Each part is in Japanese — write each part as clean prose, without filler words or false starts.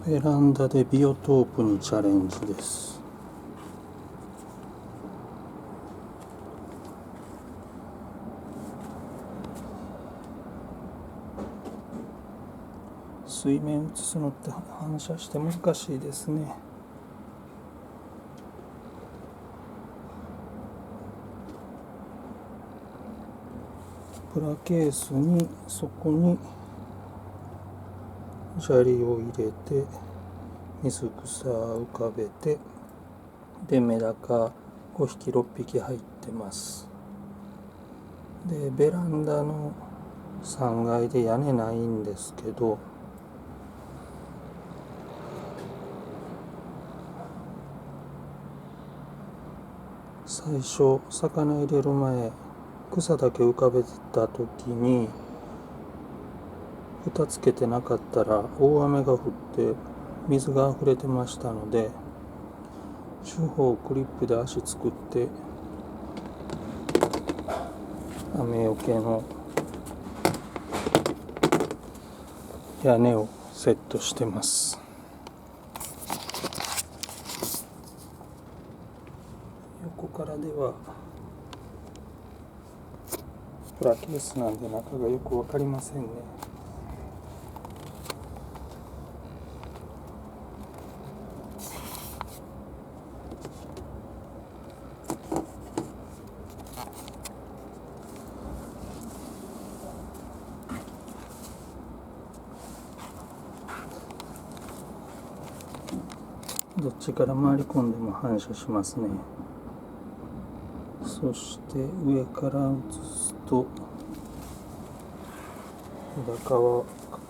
ベランダでビオトープにチャレンジです。水面映すのって反射して難しいですね。プラケースにそこに砂利を入れて水草浮かべて、でメダカ5匹6匹入ってます。でベランダの3階で屋根ないんですけど、最初魚入れる前草だけ浮かべてた時に蓋つけてなかったら大雨が降って水が溢れてましたので、手法クリップで足作って雨よけの屋根をセットしてます。横からではプラケースなんで中がよく分かりませんね。どっちから回り込んでも反射しますね。そして上から映すとメダカは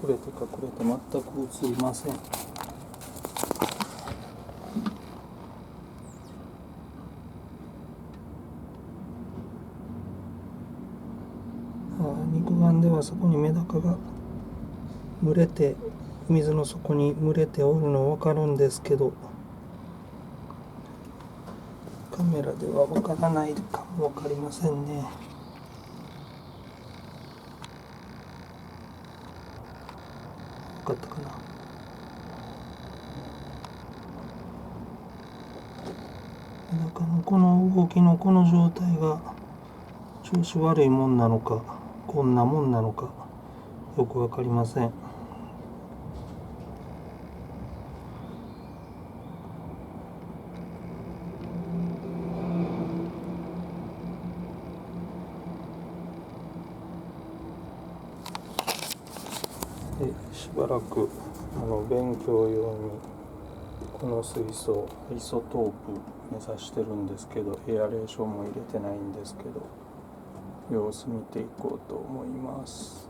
隠れて全く映りません。肉眼ではそこにメダカが群れて水の底に群れておるの分かるんですけど、カメラでは分からないかも分かりませんね。分かったかな。メダカのこの動きのこの状態が調子悪いもんなのかこんなもんなのかよく分かりません。しばらく勉強用にこの水槽イソトープ目指してるんですけど、エアレーションも入れてないんですけど、様子見ていこうと思います。